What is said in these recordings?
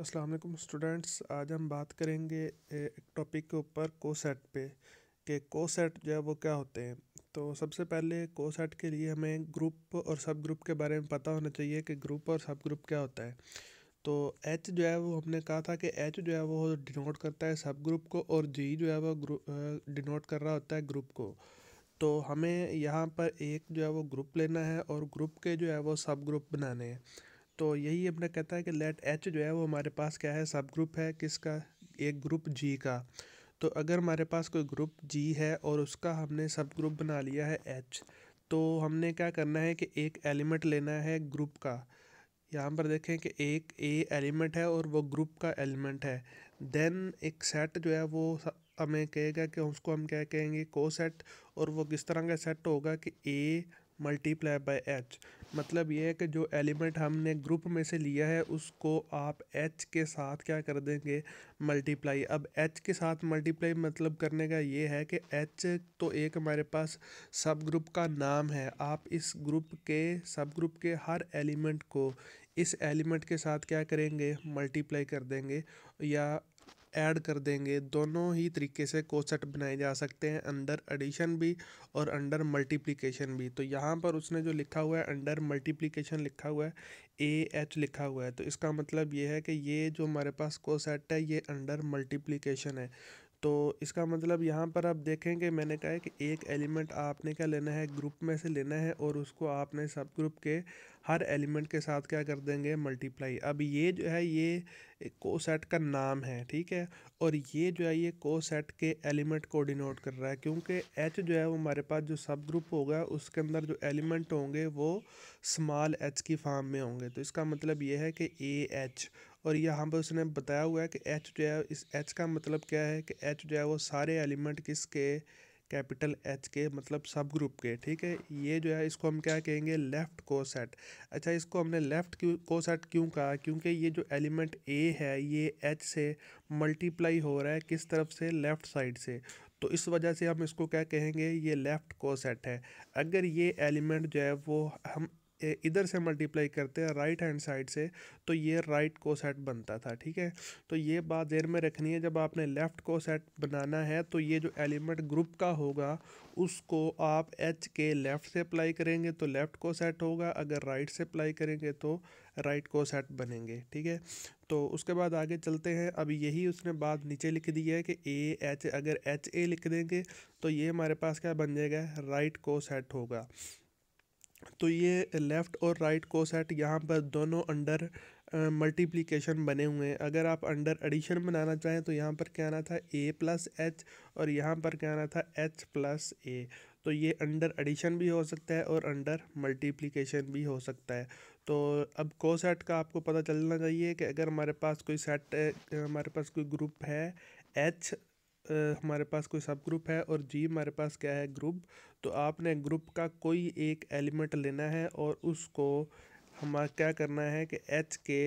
अस्सलाम वालेकुम स्टूडेंट्स। आज हम बात करेंगे एक टॉपिक के ऊपर कोसेट पे कि कोसेट जो है वो क्या होते हैं। तो सबसे पहले कोसेट के लिए हमें ग्रुप और सब ग्रुप के बारे में पता होना चाहिए कि ग्रुप और सब ग्रुप क्या होता है। तो एच जो है वो हमने कहा था कि एच जो है वो डिनोट करता है सब ग्रुप को और जी जो है वो डिनोट कर रहा होता है ग्रुप को। तो हमें यहाँ पर एक जो है वो ग्रुप लेना है और ग्रुप के जो है वो सब ग्रुप बनाने हैं। तो यही अपना कहता है कि लेट एच जो है वो हमारे पास क्या है, सब ग्रुप है किसका, एक ग्रुप जी का। तो अगर हमारे पास कोई ग्रुप जी है और उसका हमने सब ग्रुप बना लिया है एच, तो हमने क्या करना है कि एक एलिमेंट लेना है ग्रुप का। यहाँ पर देखें कि एक ए एलिमेंट है और वो ग्रुप का एलिमेंट है। देन एक सेट जो है वो हमें कहेगा कि उसको हम क्या कहेंगे, को सेट। और वो किस तरह का सेट होगा कि ए मल्टीप्लाई बाय एच। मतलब ये है कि जो एलिमेंट हमने ग्रुप में से लिया है उसको आप एच के साथ क्या कर देंगे, मल्टीप्लाई। अब एच के साथ मल्टीप्लाई मतलब करने का ये है कि एच तो एक हमारे पास सब ग्रुप का नाम है। आप इस ग्रुप के सब ग्रुप के हर एलिमेंट को इस एलिमेंट के साथ क्या करेंगे, मल्टीप्लाई कर देंगे या ऐड कर देंगे। दोनों ही तरीके से कोसेट बनाए जा सकते हैं, अंडर एडिशन भी और अंडर मल्टीप्लिकेशन भी। तो यहाँ पर उसने जो लिखा हुआ है अंडर मल्टीप्लिकेशन लिखा हुआ है, ए एच लिखा हुआ है, तो इसका मतलब ये है कि ये जो हमारे पास कोसेट है ये अंडर मल्टीप्लिकेशन है। तो इसका मतलब यहाँ पर आप देखेंगे मैंने कहा है कि एक एलिमेंट आपने क्या लेना है, ग्रुप में से लेना है और उसको आपने सब ग्रुप के हर एलिमेंट के साथ क्या कर देंगे, मल्टीप्लाई। अब ये जो है ये कोसेट का नाम है, ठीक है। और ये जो है ये कोसेट के एलिमेंट को डिनोट कर रहा है, क्योंकि एच जो है वो हमारे पास जो सब ग्रुप होगा उसके अंदर जो एलिमेंट होंगे वो स्मॉल एच की फॉर्म में होंगे। तो इसका मतलब ये है कि ए एच। और यहाँ पर उसने बताया हुआ है कि एच जो है, इस एच का मतलब क्या है कि एच जो है वो सारे एलिमेंट किसके, कैपिटल एच के, मतलब सब ग्रुप के, ठीक है। ये जो है इसको हम क्या कहेंगे, लेफ़्ट कोसेट। अच्छा, इसको हमने लेफ़्ट क्यों कोसेट क्यों कहा, क्योंकि ये जो एलिमेंट ए है ये एच से मल्टीप्लाई हो रहा है किस तरफ से, लेफ़्ट साइड से। तो इस वजह से हम इसको क्या कहेंगे, ये लेफ़्ट कोसेट है। अगर ये एलिमेंट जो है वो हम इधर से मल्टीप्लाई करते हैं राइट हैंड साइड से, तो ये राइट कोसेट बनता था, ठीक है। तो ये बात ध्यान में रखनी है, जब आपने लेफ़्ट कोसेट बनाना है तो ये जो एलिमेंट ग्रुप का होगा उसको आप एच के लेफ़्ट से अप्लाई करेंगे तो लेफ़्ट कोसेट होगा, अगर राइट से अप्लाई करेंगे तो राइट कोसेट बनेंगे, ठीक है। तो उसके बाद आगे चलते हैं। अब यही उसने बात नीचे लिख दी है कि ए एच, अगर एच ए लिख देंगे तो ये हमारे पास क्या बन जाएगा, राइट कोसेट होगा। तो ये लेफ़्ट और राइट कोसेट यहाँ पर दोनों अंडर मल्टीप्लिकेशन बने हुए हैं। अगर आप अंडर एडिशन बनाना चाहें तो यहाँ पर क्या आना था, ए प्लस एच, और यहाँ पर क्या आना था, एच प्लस ए। तो ये अंडर एडिशन भी हो सकता है और अंडर मल्टीप्लिकेशन भी हो सकता है। तो अब कोसेट का आपको पता चलना चाहिए कि अगर हमारे पास कोई सेट, हमारे पास कोई ग्रुप है एच, हमारे पास कोई सब ग्रुप है और जी हमारे पास क्या है, ग्रुप। तो आपने ग्रुप का कोई एक एलिमेंट लेना है और उसको हमारा क्या करना है कि एच के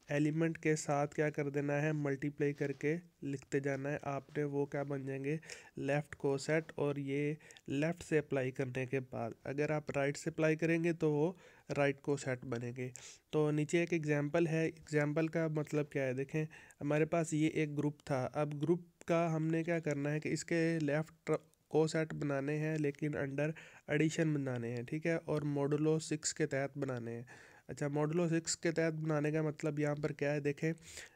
एलिमेंट के साथ क्या कर देना है, मल्टीप्लाई करके लिखते जाना है आपने। वो क्या बन जाएंगे, लेफ़्ट कोसेट। और ये लेफ़्ट से अप्लाई करने के बाद अगर आप राइट से अप्लाई करेंगे तो वो राइट कोसेट बनेंगे। तो नीचे एक एग्जांपल है, एग्जांपल का मतलब क्या है देखें। हमारे पास ये एक ग्रुप था, अब ग्रुप का हमने क्या करना है कि इसके लेफ़्ट कोसेट बनाने हैं लेकिन अंडर एडिशन बनाने हैं, ठीक है, और मॉडुलो 6 के तहत बनाने हैं। अच्छा, मॉडुलो 6 के तहत बनाने का मतलब यहाँ पर क्या है देखें।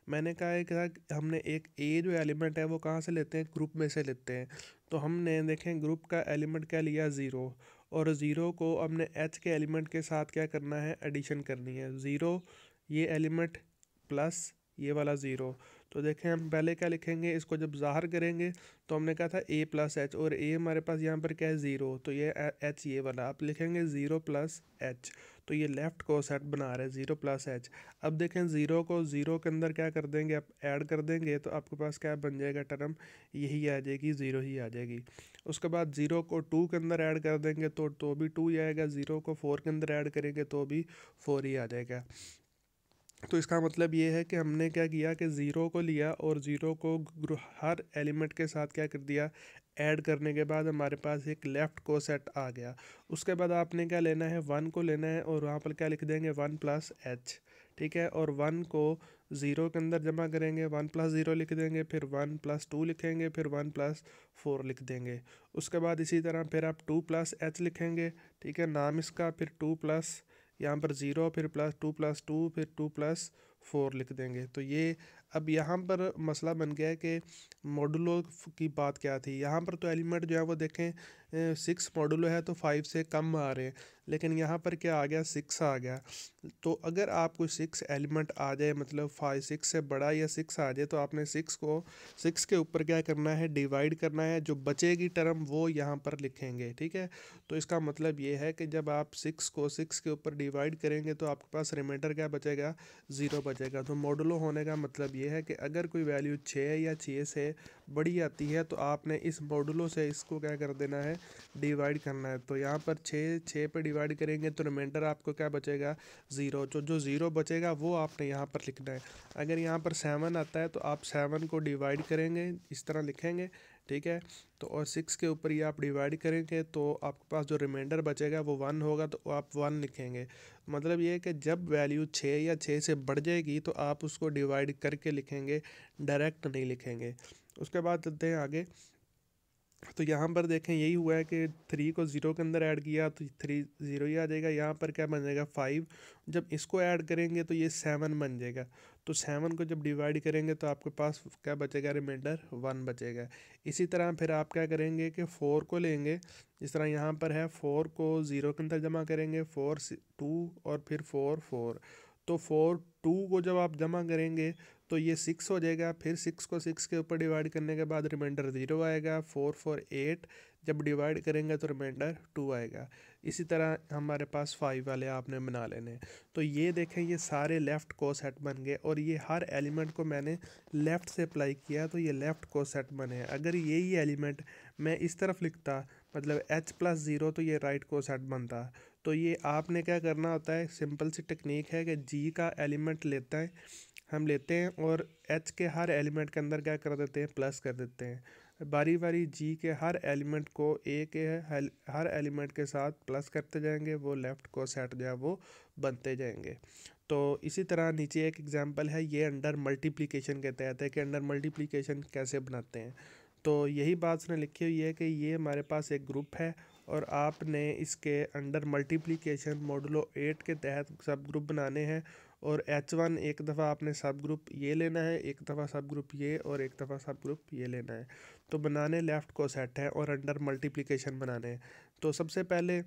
मैंने कहा है कि हमने एक ए जो एलिमेंट है वो कहाँ से लेते हैं, ग्रुप में से लेते हैं। तो हमने देखें ग्रुप का एलिमेंट क्या लिया, ज़ीरो। और ज़ीरो को हमने एच के एलिमेंट के साथ क्या करना है, एडिशन करनी है। ज़ीरो ये एलिमेंट प्लस ये वाला ज़ीरो। तो देखें हम पहले क्या लिखेंगे, इसको जब ज़ाहिर करेंगे तो हमने कहा था ए प्लस एच, और ए हमारे पास यहाँ पर क्या है, ज़ीरो। तो ये एच ये वाला आप लिखेंगे ज़ीरो प्लस एच। तो ये लेफ़्ट कोसेट बना रहे हैं, ज़ीरो प्लस एच। अब देखें ज़ीरो को ज़ीरो के अंदर क्या कर देंगे, आप ऐड कर देंगे तो आपके पास क्या बन जाएगा, टर्म यही आ जाएगी, ज़ीरो ही आ जाएगी। उसके बाद ज़ीरो को टू के अंदर ऐड कर देंगे तो भी टू ही आएगा। ज़ीरो को फोर के अंदर ऐड करेंगे तो भी फोर ही आ जाएगा। तो इसका मतलब ये है कि हमने क्या किया कि ज़ीरो को लिया और ज़ीरो को हर एलिमेंट के साथ क्या कर दिया, ऐड करने के बाद हमारे पास एक लेफ़्ट कोसेट आ गया। उसके बाद आपने क्या लेना है, वन को लेना है और वहाँ पर क्या लिख देंगे, वन प्लस एच, ठीक है। और वन को ज़ीरो के अंदर जमा करेंगे, 1+0 लिख देंगे, फिर 1+2 लिखेंगे, फिर 1+4 लिख देंगे। उसके बाद इसी तरह फिर आप 2+h लिखेंगे, ठीक है, नाम इसका, फिर 2+ यहाँ पर 0, फिर +2+2, फिर 2+4 लिख देंगे। तो ये अब यहाँ पर मसला बन गया है कि मॉडुलो की बात क्या थी। यहाँ पर तो एलिमेंट जो है वो देखें 6 मॉडुलो है तो 5 से कम आ रहे हैं, लेकिन यहाँ पर क्या आ गया, 6 आ गया। तो अगर आपको 6 एलिमेंट आ जाए, मतलब 6 से बड़ा या 6 आ जाए, तो आपने 6 के ऊपर क्या करना है, डिवाइड करना है। जो बचेगी टर्म वो यहाँ पर लिखेंगे, ठीक है। तो इसका मतलब ये है कि जब आप 6 को 6 के ऊपर डिवाइड करेंगे तो आपके पास रिमाइंडर क्या बचेगा, 0 बचेगा। तो मॉडुलो होने का मतलब ये है कि अगर कोई वैल्यू 6 या 6 से बड़ी आती है तो आपने इस मॉडुलो से इसको क्या कर देना है, डिवाइड करना है। तो यहाँ पर 6 पे डिवाइड करेंगे तो रिमाइंडर आपको क्या बचेगा, 0। जो 0 बचेगा वो आपने यहाँ पर लिखना है। अगर यहाँ पर 7 आता है तो आप 7 को डिवाइड करेंगे, इस तरह लिखेंगे, ठीक है। तो और 6 के ऊपर ये आप डिवाइड करेंगे तो आपके पास जो रिमाइंडर बचेगा वो 1 होगा, तो आप 1 लिखेंगे। मतलब ये है कि जब वैल्यू 6 या 6 से बढ़ जाएगी तो आप उसको डिवाइड करके लिखेंगे, डायरेक्ट नहीं लिखेंगे। उसके बाद चलते हैं आगे। तो यहाँ पर देखें यही हुआ है कि 3 को 0 के अंदर ऐड किया तो 3 0 ही आ जाएगा। यहाँ पर क्या बन जाएगा, 5। जब इसको ऐड करेंगे तो ये 7 बन जाएगा। तो 7 को जब डिवाइड करेंगे तो आपके पास क्या बचेगा, रिमाइंडर 1 बचेगा। इसी तरह फिर आप क्या करेंगे कि 4 को लेंगे, जिस तरह यहाँ पर है, 4 को 0 के अंदर जमा करेंगे, 4 2 और फिर 4 4। तो 4 2 को जब आप जमा करेंगे तो ये 6 हो जाएगा। फिर 6 को 6 के ऊपर डिवाइड करने के बाद रिमाइंडर 0 आएगा। 4 4 8 जब डिवाइड करेंगे तो रिमाइंडर 2 आएगा। इसी तरह हमारे पास 5 वाले आपने बना लेने। तो ये देखें, ये सारे लेफ़्ट को सेट बन गए और ये हर एलिमेंट को मैंने लेफ़्ट से अप्लाई किया तो ये लेफ़्ट को सेट बने। अगर यही एलिमेंट मैं इस तरफ लिखता, मतलब h+0, तो ये राइट को सेट बनता। तो ये आपने क्या करना होता है, सिंपल सी टेक्निक है कि जी का एलिमेंट हम लेते हैं और एच के हर एलिमेंट के अंदर क्या कर देते हैं, प्लस कर देते हैं। बारी बारी जी के हर एलिमेंट को ए के हर एलिमेंट के साथ प्लस करते जाएंगे, वो लेफ़्ट को सेट जो है वो बनते जाएंगे। तो इसी तरह नीचे एक एग्जांपल है, ये अंडर मल्टीप्लिकेशन के तहत है कि अंडर मल्टीप्लिकेशन कैसे बनाते हैं। तो यही बात उसने लिखी हुई है कि ये हमारे पास एक ग्रुप है और आपने इसके अंडर मल्टीप्लिकेशन मॉडुलो 8 के तहत सब ग्रुप बनाने हैं। और H1 एक दफ़ा आपने सब ग्रुप ये लेना है, एक दफ़ा सब ग्रुप ये, और एक दफ़ा सब ग्रुप ये लेना है। तो बनाने लेफ़्ट को सेट है और अंडर मल्टीप्लिकेशन बनाने हैं। तो सबसे पहले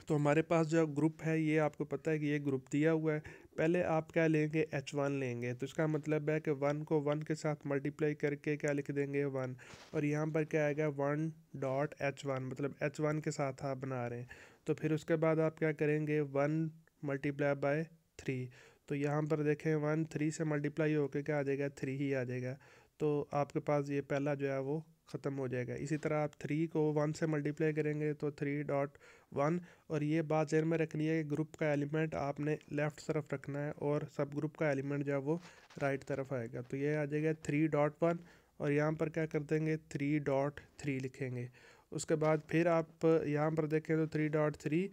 तो हमारे पास जो ग्रुप है, ये आपको पता है कि ये ग्रुप दिया हुआ है। पहले आप क्या लेंगे, H1 लेंगे। तो इसका मतलब है कि 1 को 1 के साथ मल्टीप्लाई करके क्या लिख देंगे, 1। और यहाँ पर क्या आएगा, 1.H1, मतलब H1 के साथ आप बना रहे हैं। तो फिर उसके बाद आप क्या करेंगे, 1 मल्टीप्लाई बाय 3। तो यहाँ पर देखें 1 3 से मल्टीप्लाई होकर क्या आ जाएगा, 3 ही आ जाएगा। तो आपके पास ये पहला जो है वो ख़त्म हो जाएगा। इसी तरह आप 3 को 1 से मल्टीप्लाई करेंगे तो 3.1। और ये बात ज़हन में रखनी है कि ग्रुप का एलिमेंट आपने लेफ़्ट तरफ रखना है और सब ग्रुप का एलिमेंट जो है वो राइट तरफ आएगा। तो ये आ जाएगा 3.1 और यहाँ पर क्या कर देंगे, 3.3 लिखेंगे। उसके बाद फिर आप यहाँ पर देखें तो 3.3,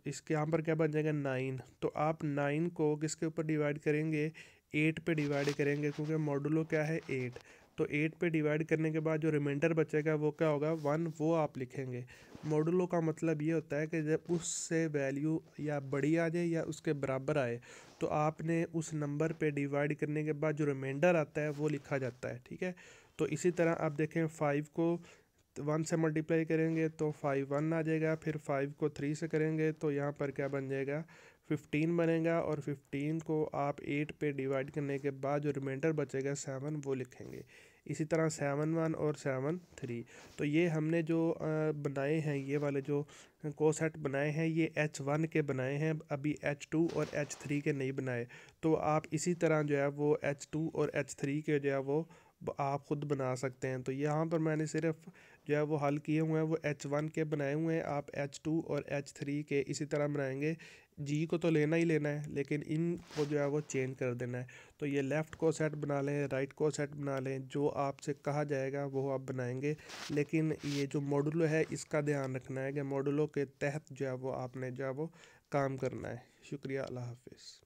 इसके यहाँ पर क्या बन जाएगा, 9। तो आप 9 को किसके ऊपर डिवाइड करेंगे, 8 पे डिवाइड करेंगे, क्योंकि मॉडुलो क्या है, 8। तो 8 पे डिवाइड करने के बाद जो रिमाइंडर बचेगा वो क्या होगा, 1, वो आप लिखेंगे। मॉडुलो का मतलब ये होता है कि जब उससे वैल्यू या बड़ी आ जाए या उसके बराबर आए तो आपने उस नंबर पे डिवाइड करने के बाद जो रिमाइंडर आता है वो लिखा जाता है, ठीक है। तो इसी तरह आप देखें 5 को 1 से मल्टीप्लाई करेंगे तो 5 1 आ जाएगा। फिर 5 को 3 से करेंगे तो यहाँ पर क्या बन जाएगा, 15 बनेगा। और 15 को आप 8 पे डिवाइड करने के बाद जो रिमाइंडर बचेगा 7, वो लिखेंगे। इसी तरह 7 1 और 7 3। तो ये हमने जो बनाए हैं, ये वाले जो कोसेट बनाए हैं, ये H1 के बनाए हैं, अभी H2 और H3 के नहीं बनाए। तो आप इसी तरह जो है वो H2 और H3 के जो है वो आप ख़ुद बना सकते हैं। तो यहाँ पर मैंने सिर्फ जो है वो हल किए हुए हैं वो H1 के बनाए हुए हैं। आप H2 और H3 के इसी तरह बनाएंगे। जी को तो लेना ही लेना है, लेकिन इन को जो है वो चेंज कर देना है। तो ये लेफ़्ट को सेट बना लें, राइट को सेट बना लें, जो आपसे कहा जाएगा वो आप बनाएंगे। लेकिन ये जो मॉडुलो है इसका ध्यान रखना है कि मॉडुलो के तहत जो है वो आपने जो है वो काम करना है। शुक्रिया, अल्लाह हाफिज़।